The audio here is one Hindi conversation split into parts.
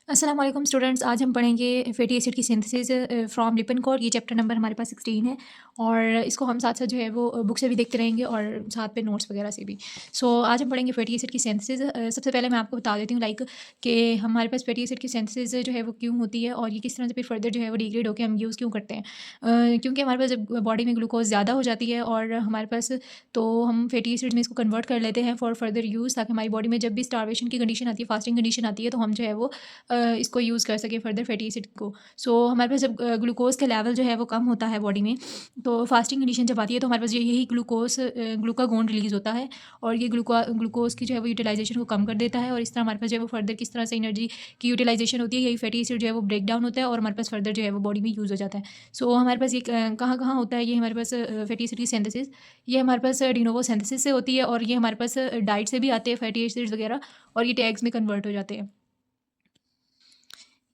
अस्सलाम वालेकुम स्टूडेंट्स। आज हम पढ़ेंगे फैटी एसिड की सिंथेसिस फ्रॉम लिपिनकोड। ये चैप्टर नंबर हमारे पास 16 है और इसको हम साथ साथ जो है वो बुक से भी देखते रहेंगे और साथ पे नोट्स वगैरह से भी। आज हम पढ़ेंगे फैटी एसिड की सिंथेसिस। सबसे पहले मैं आपको बता देती हूँ कि हमारे पास फैटी एसिड की सिंथेसिस जो है वो क्यों होती है और ये किस तरह से फिर फर्दर जो है वो डिग्रेड होकर हम यूज़ क्यों करते हैं। क्योंकि हमारे पास जब बॉडी में ग्लूकोज ज़्यादा हो जाती है और हमारे पास तो हम फैटी एसिड में इसको कन्वर्ट कर लेते हैं फॉर फर्दर यूज़, ताकि हमारी बॉडी में जब भी स्टारवेशन की कंडीशन आती है, फास्टिंग कंडीशन आती है, तो हम जो है वो इसको यूज़ कर सकें फर्दर फैटी एसिड को। हमारे पास जब ग्लूकोज़ का लेवल जो है वो कम होता है बॉडी में, तो फास्टिंग कंडीशन जब आती है तो हमारे पास यही ग्लूकागोन रिलीज़ होता है और ये ग्लूकोज़ की जो है वो यूटिलाइजेशन को कम कर देता है और इस तरह हमारे पास जो है वो फर्दर किस तरह से एनर्जी की यूटिलाइजेशन होती है, यही फैटी एसिड जो है वो ब्रेक डाउन होता है और हमारे पास फर्दर जो है वो बॉडी में यूज़ हो जाता है। हमारे पास ये कहाँ कहाँ होता है, ये हमारे पास फैटी एसिड की सिंथेसिस, ये हमारे पास डिनोवो सिंथेसिस से होती है और ये हमारे पास डाइट से भी आते हैं फैटी एसिड्स वगैरह और ये टैग्स में कन्वर्ट हो जाते हैं।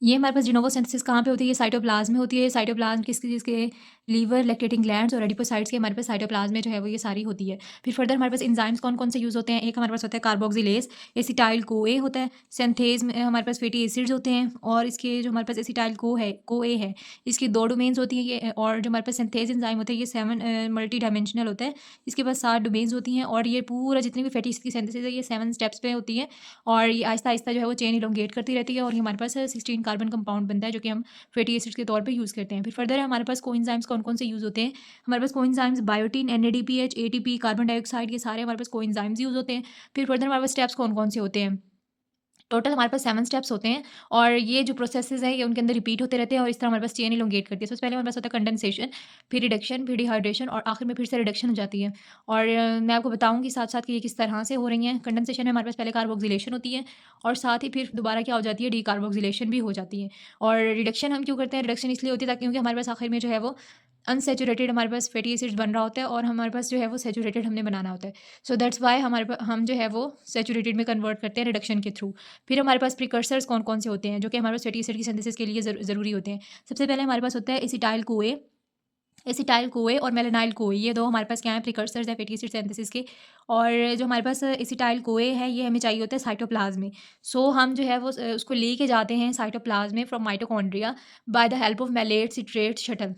ये हमारे पास डिनोवो सिंथेसिस कहाँ पे होती है? ये साइटोप्लाज्म में होती है। साइटोप्लाज्म किसके जिसके लीवर, लैक्टेटिंग ग्लैंड्स और एडिपोसाइट्स के हमारे पास साइटोप्लाज्म में जो है वो ये सारी होती है। फिर फर्दर हमारे पास एंजाइम्स कौन-कौन से यूज़ होते हैं? एक हमारे पास होता है कार्बोक्सिलेज, एसिटाइल-कोए होता है, सिंथेज़ में हमारे पास फैटी एसिड्स होते हैं और इसके जो हमारे पास एसिटाइल-कोए है, इसकी 2 डोमेन्स होती हैं ये, और जो हमारे पास सिंथेज़ एंजाइम होता है ये 7 मल्टी डायमेंशनल होता है। इसके पास 7 डोमेन्स होती हैं और ये पूरा जितनी भी फैटी एसिड की सिंथेसिस है ये 7 स्टेप्स पे होती है और ये आहिस्ता-आहिस्ता जो है वो चेन इलोंगेट करती रहती है और ये हमारे पास 16 कार्बन कंपाउंड बनता है जो कि हम फैटी एसिड्स के तौर पे यूज़ करते हैं। फिर फर्दर है हमारे पास कोएंजाइम्स कौन-कौन से यूज़ होते हैं? हमारे पास coenzymes biotin, NADPH, ATP, carbon dioxide, ये सारे हमारे पास कोएंजाइम्स यूज़ होते हैं। फिर फर्दर हमारे पास स्टेप्स कौन-कौन से होते हैं? टोटल हमारे पास 7 स्टेप्स होते हैं और ये जो प्रोसेसेस हैं ये उनके अंदर रिपीट होते रहते हैं और इस तरह हमारे पास चेन इलोंगेट करती है। सबसे पहले हमारे पास होता है कंडेंसेशन, फिर रिडक्शन, फिर डिहाइड्रेशन और आखिर में फिर से रिडक्शन हो जाती है। और मैं आपको बताऊँगी साथ-साथ कि ये किस तरह से हो रही हैं। कंडेंसेशन में हमारे पास पहले कार्बोक्सिलेशन होती है और साथ ही फिर दोबारा क्या हो जाती है, डीकार्बोक्सिलेशन भी हो जाती है। और रिडक्शन हम क्यों करते हैं? रिडक्शन इसलिए होती है ताकि क्योंकि हमारे पास आखिर में जो है वो अनसैचुरेटेड हमारे पास फैटी एसिड्स बन रहा होता है और हमारे पास जो है वो सैचुरेटेड हमने बनाना होता है। दैट्स व्हाई हम जो है वो सैचुरेटेड में कन्वर्ट करते हैं रिडक्शन के थ्रू। फिर हमारे पास प्रिकर्सर्स कौन-कौन से होते हैं जो कि हमारे पास फैटी एसिड की सिंथेसिस के लिए ज़रूरी होते हैं। सबसे पहले हमारे पास होता है एसिटाइल-कोए और मेलानाइल-कोए, ये 2 हमारे पास क्या हैं, प्रिकर्सर्स हैं फैटी एसिड सिंथेसिस के। और जो हमारे पास एसिटाइल-कोए है ये हमें चाहिए होता है साइटोप्लाज्म में। हम जो है वो उसको लेके जाते हैं साइटोप्लाज्म में from mitochondria by the help of malate citrate shuttle.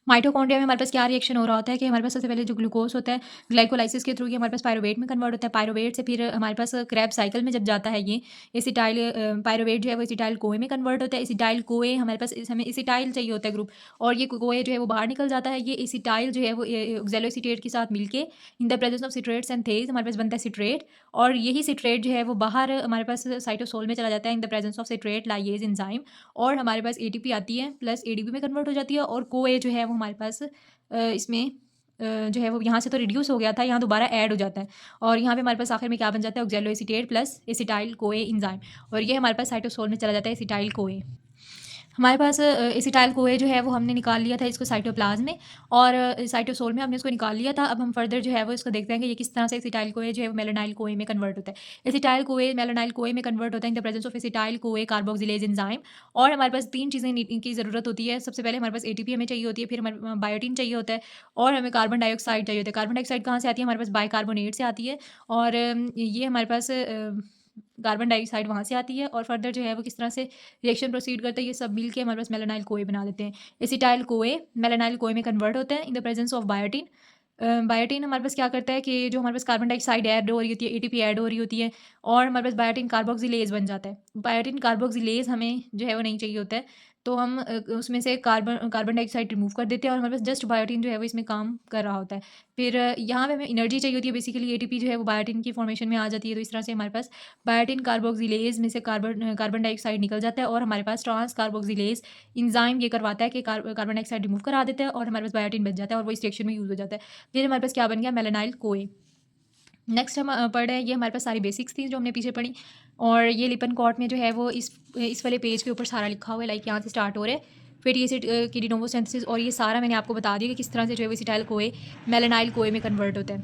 Mitochondria में हमारे पास क्या रिएक्शन हो रहा होता है कि हमारे पास सबसे पहले जो ग्लूकोज होता है ग्लाइकोलाइसिस के थ्रू ये हमारे पास पायरुवेट में कन्वर्ट होता है। पायरुवेट से फिर हमारे पास क्रैब साइकिल में जब जाता है ये पायरुवेट जो है वो एसिटाइल कोए में कन्वर्ट होता है। एसिटाइल कोए हमारे पास हमें एसिटाइल चाहिए होता है ग्रुप और ये कोए जो है वो बाहर निकल जाता है। ये एसिटाइल जो है वो ऑक्सैलोएसीटेट के साथ मिलके इन the presence of citrate synthase हमारे पास बनता है सिट्रेट और यही सिट्रेट जो है वो बाहर हमारे पास साइटोसोल में चला जाता है इन the presence of citrate lyase enzyme और हमारे पास एटीपी आती है प्लस एडीपी में कन्वर्ट हो जाती है और कोए जो है वो हमारे पास इसमें जो है वो यहाँ से तो रिड्यूस हो गया था, यहाँ दोबारा ऐड हो जाता है और यहाँ पे हमारे पास आखिर में क्या बन जाता है, ऑक्सैलोएसीटेट प्लस एसिटाइल कोए एंजाइम और ये हमारे पास साइटोसोल में चला जाता है एसिटाइल कोए। हमारे पास एसिटाइल कोए जो है वो हमने निकाल लिया था इसको साइटोप्लाज्म में और साइटोसोल में हमने इसको निकाल लिया था। अब हम फर्दर जो है वो इसको देखते हैं कि ये किस तरह से एसिटाइल कोए जो है वो मेलानाइल कोए में कन्वर्ट होता है। एसिटाइल कोए मेलानाइल कोए में कन्वर्ट होता है इन the presence of acetyl CoA carboxylase enzyme और हमारे पास 3 चीज़ें की ज़रूरत होती है। सबसे पहले हमारे पास एटीपी हमें चाहिए होती है, फिर हमारे बायोटिन चाहिए होता है और हमें कार्बन डाइऑक्साइड चाहिए होता है। कार्बन डाइऑक्साइड कहाँ से आती है? हमारे पास बाइकार्बोनेट से आती है और ये हमारे पास कार्बन डाइऑक्साइड वहाँ से आती है और फर्दर जो है वो किस तरह से रिएक्शन प्रोसीड करते हैं, ये सब मिल के हमारे पास मेलानाइल कोए बना देते हैं। एसिटाइल कोए मेलानाइल कोए में कन्वर्ट होते हैं इन the presence of biotin. Biotin हमारे पास क्या करता है कि जो हमारे पास कार्बन डाइऑक्साइड ऐड हो रही होती है, एटीपी ऐड हो रही होती है और हमारे पास बायोटिन कार्बोक्सिलेज बन जाता है। बायोटिन कार्बोक्सिलेज हमें जो है वो नहीं चाहिए होता है, तो हम उसमें से कार्बन कार्बन डाइऑक्साइड रिमूव कर देते हैं और हमारे पास जस्ट बायोटिन जो है वो इसमें काम कर रहा होता है। फिर यहाँ पे हमें एनर्जी चाहिए होती है, बेसिकली एटीपी जो है वो बायोटिन की फॉर्मेशन में आ जाती है, तो इस तरह से हमारे पास बायोटिन कार्बोक्सिलेज में से कार्बन डाइऑक्साइड निकल जाता है और हमारे पास ट्रांस कार्बोक्सिलेज एंजाइम ये करवाता है कि कार्बन डाइऑक्साइड रिमूव करा देता है और हमारे पास बायोटिन बच जाता है और वो इस रिएक्शन में यूज़ हो जाता है। ये हमारे पास क्या बन गया, मेलानाइल कोए। नेक्स्ट हम पढ़ रहे हैं, ये हमारे पास सारी बेसिक्स थी जो हमने पीछे पढ़ी और ये लिपनकॉट में जो है वो इस वाले पेज के ऊपर सारा लिखा हुआ है, लाइक यहाँ से स्टार्ट हो रहा है फैटी एसिड की डिनोवो सिंथेसिस और ये सारा मैंने आपको बता दिया कि किस तरह से जो है वो एसिटाइल कोए मेलानाइल कोए में कन्वर्ट होता है।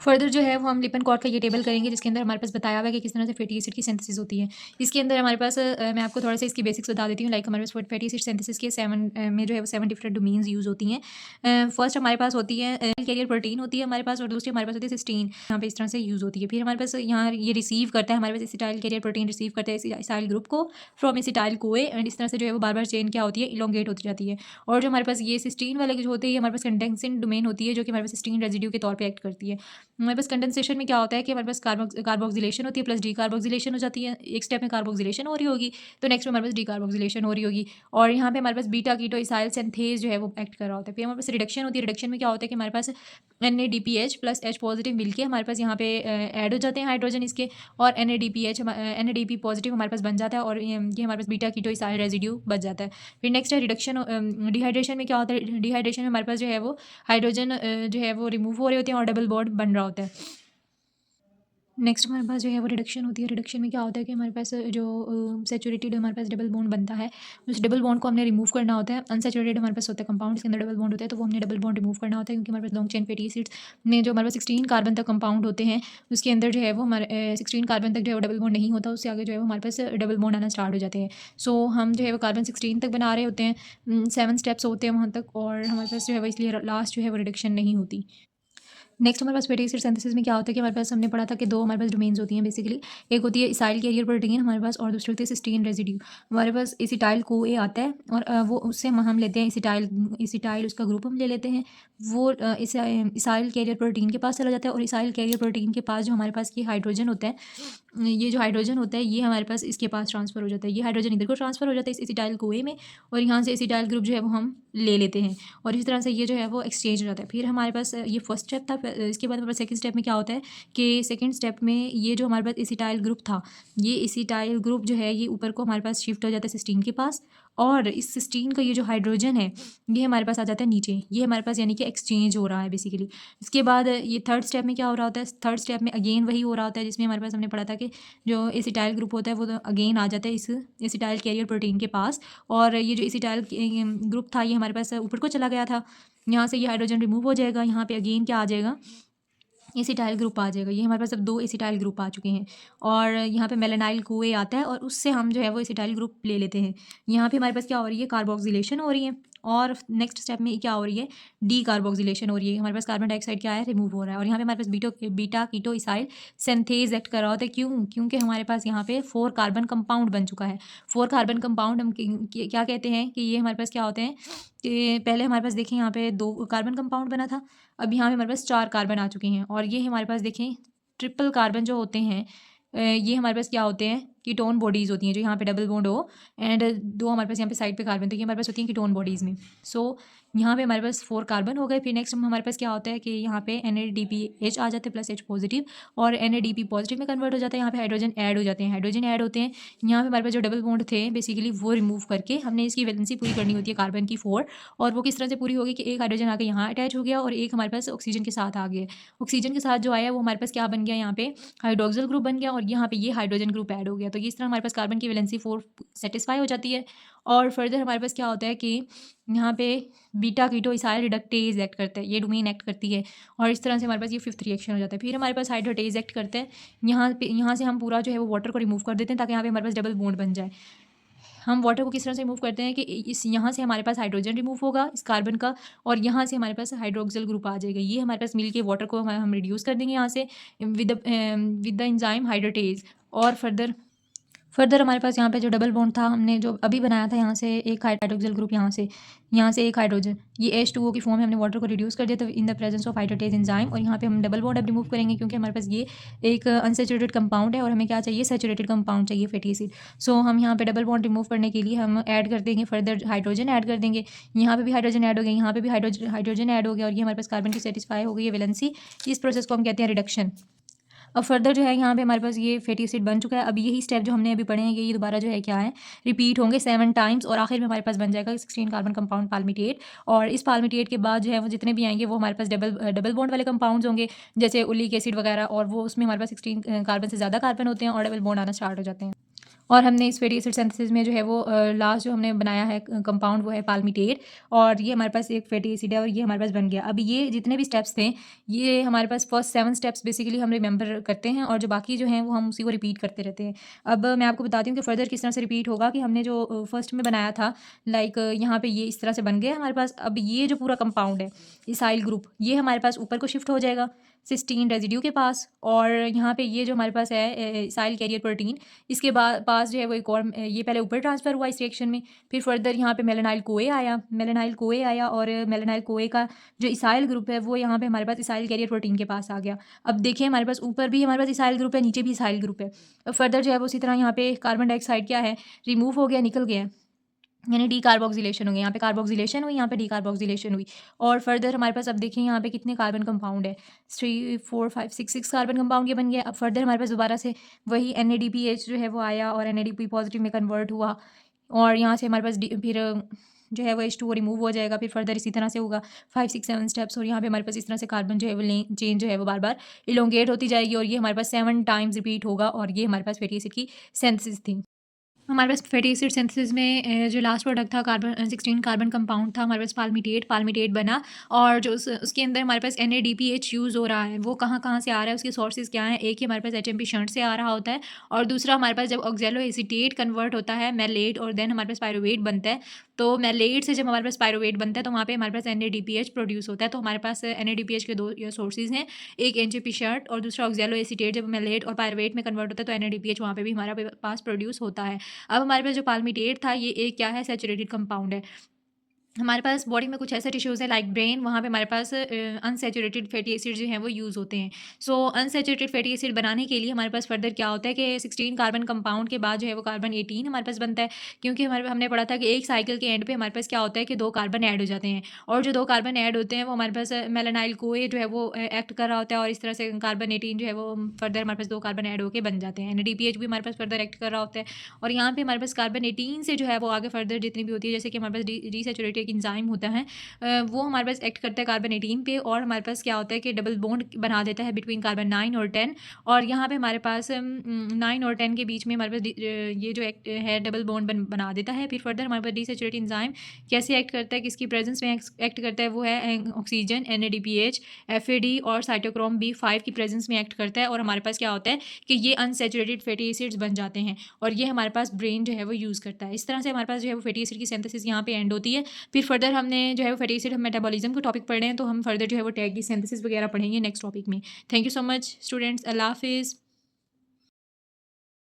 फर्दर जो है वो हम लिपन कॉर्ड का ये टेबल करेंगे जिसके अंदर हमारे पास बताया हुआ है कि किस तरह से फैटी एसिड की सिंथेसिस होती है। इसके अंदर हमारे पास मैं आपको थोड़ा सा इसकी बेसिक्स बता देती हूँ। लाइक हमारे पास फैटी एसिड सिंथेसिस के 7 में जो है वो 7 डिफरेंट डोमेन्स यूज़ होती हैं। फर्स्ट हमारे पास होती है कैरियर प्रोटीन होती है हमारे पास, और दूसरी हमारे पास होती है सिस्टीन, यहाँ पे इस तरह से यूज़ होती है। फिर हमारे पास यहाँ ये रिसीव करता है, हमारे पास एसिटाइल कैरियर प्रोटीन रिसीव करता है एसिटाइल ग्रुप को फ्रॉम एसिटाइल कोए, एंड इस तरह से जो है वो बार बार चेन क्या होती है, इलोंगेट होती जाती है। और जो हमारे पास ये सिस्टीन वाले जो होते हैं, ये हमारे पास कंडेंसिंग डोमेन होती है जो कि हमारे पास सिस्टीन रेजिड्यू के तौर पे एक्ट करती है। हमारे पास कंडेंसेशन में क्या होता है कि हमारे पास कार्बोक्सिलेशन होती है प्लस डी कार्बोक्सिलेशन हो जाती है। एक स्टेप में कार्बोक्सिलेशन हो रही होगी तो नेक्स्ट में हमारे पास डी कार्बोक्सिलेशन हो रही होगी, और यहाँ पे हमारे पास बीटा कीटो इसाइल सिंथेज जो है वो एक्ट कर रहा होता है। फिर हमारे पास रिडक्शन होती है। रिडक्शन में क्या होता है कि हमारे पास NADPH प्लस H पॉजिटिव मिलके हमारे पास यहाँ पे ऐड हो जाते हैं हाइड्रोजन इसके, और NADP पॉजिटिव हमारे पास बन जाता है, और ये हमारे पास बीटा कीटो इसाइल रेजिड्यू बच जाता है। फिर नेक्स्ट है रिडक्शन। डिहाइड्रेशन में क्या होता है, डिहाइड्रेशन में हमारे पास जो है वो हाइड्रोजन जो है वो रिमूव हो रहे होते हैं और डबल बॉन्ड बन रहा होता है। नेक्स्ट हमारे पास जो है वो रिडक्शन होती है। रिडक्शन में क्या होता है कि हमारे पास जो सैचुरेटेड हमारे पास डबल बॉन्ड बनता है, उस डबल बॉन्ड को हमने रिमूव करना होता है। अनसैचुरेटेड हमारे पास होता है कंपाउंड, इसके अंदर डबल बॉन्ड होता है, तो वो हमने डबल बॉन्ड रिमूव करना होता है, क्योंकि हमारे पास लॉन्ग चेन फैटी एसिड्स में जो हमारे पास 16 कार्बन तक कंपाउंड होते हैं, उसके अंदर जो है वो हमारे 16 कार्बन तक जो है वो डबल बॉन्ड नहीं होता, उससे आगे जो है वो हमारे पास डबल बॉन्ड आना स्टार्ट हो जाते हैं। सो हम जो है वो कार्बन 16 तक बना रहे होते हैं, 7 स्टेप्स होते हैं वहाँ तक, और हमारे पास जो है वो इसलिए लास्ट जो है वो रिडक्शन नहीं होती। नेक्स्ट हमारे पास फैटी एसिड सिंथेसिस में क्या होता है कि हमारे पास हमने पढ़ा था कि दो हमारे पास डोमेन्स होती हैं बेसिकली। एक होती है इसाइल कैरियर प्रोटीन हमारे पास, और दूसरी होती है सिस्टीन रेजिड्यू। हमारे पास एसिटाइल कोए आता है, और वो उससे हम लेते हैं इसिटाइल उसका ग्रुप हम ले लेते हैं। वो इसाइल कैरियर प्रोटीन के पास चला जाता है, और इसाइल कैरियर प्रोटीन के पास जो हमारे पास ये हाइड्रोजन होता है, ये जो हाइड्रोजन होता है ये हमारे पास इसके पास ट्रांसफ़र हो जाता है। ये हाइड्रोजन इधर को ट्रांसफ़र हो जाता है इस एसिटाइल कोए में, और यहाँ से एसिटाइल ग्रुप जो है वो हम ले लेते हैं, और इस तरह से ये जो है वो एक्सचेंज हो जाता है। फिर हमारे पास ये फर्स्ट स्टेप था। इसके बाद हमारे पास सेकंड स्टेप में क्या होता है कि सेकंड स्टेप में ये जो हमारे पास एसिटाइल ग्रुप था, ये एसिटाइल ग्रुप जो है ये ऊपर को हमारे पास शिफ्ट हो जाता है सिस्टीन के पास, और इस सिस्टीन का ये जो हाइड्रोजन है ये हमारे पास आ जाता है नीचे। ये हमारे पास यानी कि एक्सचेंज हो रहा है बेसिकली। इसके बाद ये थर्ड स्टेप में क्या हो रहा होता है, थर्ड स्टेप में अगेन वही हो रहा होता है जिसमें हमारे पास हमने पढ़ा था कि जो एसिटाइल ग्रुप होता है वो अगेन आ जाता है इस एसिटाइल कैरियर प्रोटीन के पास, और ये जो एसिटाइल ग्रुप था ये हमारे पास ऊपर को चला गया था। यहाँ से ये हाइड्रोजन रिमूव हो जाएगा, यहाँ पे अगेन क्या आ जाएगा, एसिटाइल ग्रुप आ जाएगा। ये हमारे पास अब 2 एसिटाइल ग्रुप आ चुके हैं, और यहाँ पे मेलेनाइल कोए आता है, और उससे हम जो है वो एसिटाइल ग्रुप ले लेते हैं। यहाँ पे हमारे पास क्या हो रही है, कार्बोक्सिलेशन हो रही है, और नेक्स्ट स्टेप में क्या हो रही है, डी कार्बोक्सिलेशन हो रही है। हमारे पास कार्बन डाइऑक्साइड क्या है, रिमूव हो रहा है, और यहाँ पे हमारे पास बीटा कीटो इसाइल सिंथेज एक्ट कर रहा होता है। क्यों? क्योंकि हमारे पास यहाँ पे 4 कार्बन कंपाउंड बन चुका है। 4 कार्बन कंपाउंड हम क्या कहते हैं कि ये हमारे पास क्या होते हैं कि पहले हमारे पास देखें यहाँ पे 2 कार्बन कंपाउंड बना था, अब यहाँ पे हमारे पास 4 कार्बन आ चुके हैं, और ये हमारे पास देखें ट्रिपल कार्बन जो होते हैं, ये हमारे पास क्या होते हैं, कीटोन बॉडीज़ होती हैं, जो यहाँ पे डबल बॉन्ड हो एंड 2 हमारे पास यहाँ पे साइड पे कार्बन, तो ये हमारे पास होती हैं कीटोन बॉडीज़ में। सो यहाँ पे हमारे पास 4 कार्बन हो गए। फिर नेक्स्ट हमारे पास क्या होता है कि यहाँ पे NADPH आ जाते हैं प्लस H पॉजिटिव, और NADP पॉजिटिव में कन्वर्ट हो जाता है। यहाँ पे हाइड्रोजन ऐड हो जाते हैं, हाइड्रोजन ऐड होते हैं। यहाँ पे हमारे पास जो डबल बॉन्ड थे बेसिकली वो रिमूव करके हमने इसकी वैलेंसी पूरी करनी होती है कार्बन की 4, और वो किस तरह से पूरी होगी कि एक हाइड्रोजन आके यहाँ अटैच हो गया, और एक हमारे पास ऑक्सीजन के साथ आ गया। ऑक्सीजन के साथ जो आया वो हमारे पास क्या बन गया, यहाँ पे हाइड्रोक्सिल ग्रुप बन गया, और यहाँ पे ये हाइड्रोजन ग्रुप ऐड हो गया। तो इस तरह हमारे पास कार्बन की वैलेंसी 4 सेटिस्फाई हो जाती है। और फर्दर हमारे पास क्या होता है कि यहाँ पे बीटा कीटो इसाइल रिडक्टेज एक्ट करता है, ये डोमेन एक्ट करती है, और इस तरह से हमारे पास ये 5th रिएक्शन हो जाता है। फिर हमारे पास हाइड्रोटेज एक्ट करते हैं। यहाँ से हम पूरा जो है वो वाटर को रिमूव कर देते हैं, ताकि यहाँ पे हमारे पास डबल बॉन्ड बन जाए। हम वाटर को किस तरह से रिमूव करते हैं कि इस यहाँ से हमारे पास हाइड्रोजन रिमूव होगा इस कार्बन का, और यहाँ से हमारे पास हाइड्रोक्सिल ग्रुप आ जाएगा। ये हमारे पास मिल के वाटर को हम रिड्यूस कर देंगे यहाँ से विद द एंजाइम हाइड्रोटेज। और फर्दर हमारे पास यहाँ पे जो डबल बॉन्ड था हमने जो अभी बनाया था, यहाँ से एक हाइड्रोक्सिल ग्रुप, यहाँ से एक हाइड्रोजन, ये H2O की फॉर्म में हमने वाटर को रिड्यूस कर दिया था इन द प्रेजेंस ऑफ हाइड्रोटेज एंजाइम। और यहाँ पे हम डबल बॉन्ड अब रिमूव करेंगे, क्योंकि हमारे पास ये एक अनसेचुरेटेड कंपाउंड है, और हमें क्या चाहिए, सेचुरेटेड कंपाउंड चाहिए फैटी एसिड। सो हम यहाँ पे डबल बॉन्ड रिमूव करने के लिए हम ऐड कर देंगे, फर्दर हाइड्रोजन ऐड कर देंगे। यहाँ पे भी हाइड्रोजन ऐड हो गया, यहाँ पे भी हाइड्रोजन ऐड हो गया, और ये हमारे पास कार्बन की सेटिस्फाई हो गई है वैलेंसी। इस प्रोसेस को हम कहते हैं रिडक्शन। अब फर्दर जो है यहाँ पे हमारे पास ये फैटी एसिड बन चुका है। अब यही स्टेप जो हमने अभी पढ़े हैं ये दोबारा जो है क्या है, रिपीट होंगे 7 टाइम्स, और आखिर में हमारे पास बन जाएगा 16 कार्बन कंपाउंड पाल्मिटेट। और इस पाल्मिटेट के बाद जो है वो जितने भी आएंगे वो हमारे पास डबल बॉन्ड वाले कंपाउंड्स होंगे, जैसे ओलिक एसिड वगैरह, और वो उसमें हमारे पास 16 कार्बन से ज़्यादा कार्बन होते हैं, और डबल बॉन्ड आना स्टार्ट हो जाते हैं। और हमने इस फैटी एसिड सिंथेसिस में जो है वो लास्ट जो हमने बनाया है कंपाउंड वो है पाल्मिटेट, और ये हमारे पास एक फैटी एसिड है और ये हमारे पास बन गया। अब ये जितने भी स्टेप्स थे ये हमारे पास फर्स्ट 7 स्टेप्स बेसिकली हम रिमेंबर करते हैं, और जो बाकी जो हैं वो हम उसी को रिपीट करते रहते हैं। अब मैं आपको बताती हूँ कि फर्दर किस तरह से रिपीट होगा, कि हमने जो फर्स्ट में बनाया था लाइक यहाँ पे ये इस तरह से बन गया हमारे पास। अब ये जो पूरा कंपाउंड है इसाइल ग्रुप, ये हमारे पास ऊपर को शिफ्ट हो जाएगा सिस्टीन रेजिड्यू के पास, और यहाँ पे ये जो हमारे पास है इसाइल कैरियर प्रोटीन, इसके बाद पास जो है वो एक और ये पहले ऊपर ट्रांसफ़र हुआ इस रिएक्शन में, फिर फर्दर यहाँ पे मेलेनाइल कोए आया और मेलेनाइल कोए का जो इसाइल ग्रुप है वो यहाँ पे हमारे पास इसाइल कैरियर प्रोटीन के पास आ गया। अब देखिए हमारे पास ऊपर भी हमारे पास इसाइल ग्रुप है, नीचे भी इसाइल ग्रुप है। अब फर्दर जो है वो उसी तरह यहाँ पे कार्बन डाइऑक्साइड क्या है, रिमूव हो गया, निकल गया, यानी डीकार्बोक्सिलेशन हो गया। यहाँ पे कार्बोक्सिलेशन हुई, यहाँ पे डीकार्बोक्सिलेशन हुई। और फर्दर हमारे पास अब देखिए यहाँ पे कितने कार्बन कंपाउंड है, 3 4 5 6 कार्बन कंपाउंड ये बन गया। अब फर्दर हमारे पास दोबारा से वही NADPH जो है वो आया और NADP पॉजिटिव में कन्वर्ट हुआ, और यहाँ से हमारे पास फिर जो है वो H2O रिमूव हो जाएगा। फिर फर्दर इसी तरह से होगा 5 6 7 स्टेप्स, और यहाँ पे हमारे पास इस तरह से कार्बन जो है वो चेंज जो है वो बार बार इलोंगेट होती जाएगी, और ये हमारे पास 7 टाइम्स रिपीट होगा, और ये हमारे पास फैटी एसिड की सिंथेसिस थी। हमारे पास फैटी एसिड सिंथेसिस में जो लास्ट प्रोडक्ट था कार्बन 16 कार्बन कंपाउंड था हमारे पास पाल्मिटेट बना, और जो उसके अंदर हमारे पास NADPH यूज़ हो रहा है वो कहाँ कहाँ से आ रहा है, उसके सोर्सेज क्या हैं। एक ही हमारे पास HMP शंट से आ रहा होता है, और दूसरा हमारे पास जब ऑक्जेलो एसीटेट कन्वर्ट होता है मैलेट, और देन हमारे पास पायरुवेट बनता है। तो मैलेट से जब हमारे पास पायरुवेट बनता है तो वहाँ पे हमारे पास NADPH प्रोड्यूस होता है। तो हमारे पास NADPH के दो सोर्सेज हैं, एक HMP शर्ट और दूसरा ऑक्जेलो एसीटेट। जब मैलेट और पायरुवेट में कन्वर्ट होता है तो NADPH वहाँ पे भी हमारे पास प्रोड्यूस होता है। अब हमारे पास जो पाल्मिटेट था ये एक क्या है, सैचुरेटेड कंपाउंड है। हमारे पास बॉडी में कुछ ऐसे टिश्यूज़ हैं लाइक ब्रेन, वहाँ पे हमारे पास अनसैचुरेटेड फैटी एसिड जो हैं वो यूज़ होते हैं। सो अनसैचुरेटेड फैटी एसिड बनाने के लिए हमारे पास फर्दर क्या होता है कि 16 कार्बन कंपाउंड के बाद जो है वो कार्बन 18 हमारे पास बनता है, क्योंकि हमने पढ़ा था कि एक साइकिल के एंड पे हमारे पास क्या होता है कि 2 कार्बन ऐड हो जाते हैं, और जो 2 कार्बन ऐड होते हैं वो हमारे पास मेलानाइल कोए जो है वो एक्ट कर रहा होता है, और इस तरह से कार्बन 18 जो है वो फर्दर हमारे पास 2 कार्बन ऐड होकर बन जाते हैं। NADPH भी हमारे पास फर्दर एक्ट कर रहा होता है, और यहाँ पे हमारे पास कार्बन 18 से जो है वो आगे फर्दर जितनी भी होती है, जैसे कि हमारे पास डीसैचुरेटेड एंजाइम होता है, वो हमारे पास एक्ट करता है कार्बन 18 पे, और हमारे पास क्या होता है कि डबल बॉन्ड बना देता है बिटवीन कार्बन 9 और 10, और यहाँ पे हमारे पास 9 और 10 के बीच में हमारे पास ये जो एक्ट है डबल बॉन्ड बना देता है। फिर फर्दर हमारे पास डीसैचुरेटेड एंजाइम कैसे एक्ट करता है, किसकी प्रेजेंस में एक्ट करता है, वो है ऑक्सीजन, NADPH, FAD और साइटोक्रोम B5 की प्रेजेंस में एक्ट करता है, और हमारे पास क्या होता है कि ये अनसैचुरेटेड फैटी एसिड्स बन जाते हैं, और ये हमारे पास ब्रेन जो है वो यूज़ करता है। इस तरह से हमारे पास जो है वो फैटी एसिड की सिंथेसिस यहाँ पे एंड होती है। फिर फर्दर हमने जो है वो फैटी एसिड मेटाबॉलिज्म के टॉपिक पढ़ रहे हैं, तो हम फर्दर जो है वो टैग की सिंथेसिस वगैरह पढ़ेंगे नेक्स्ट टॉपिक में। Thank you so much students, अल्लाह हाफिज़।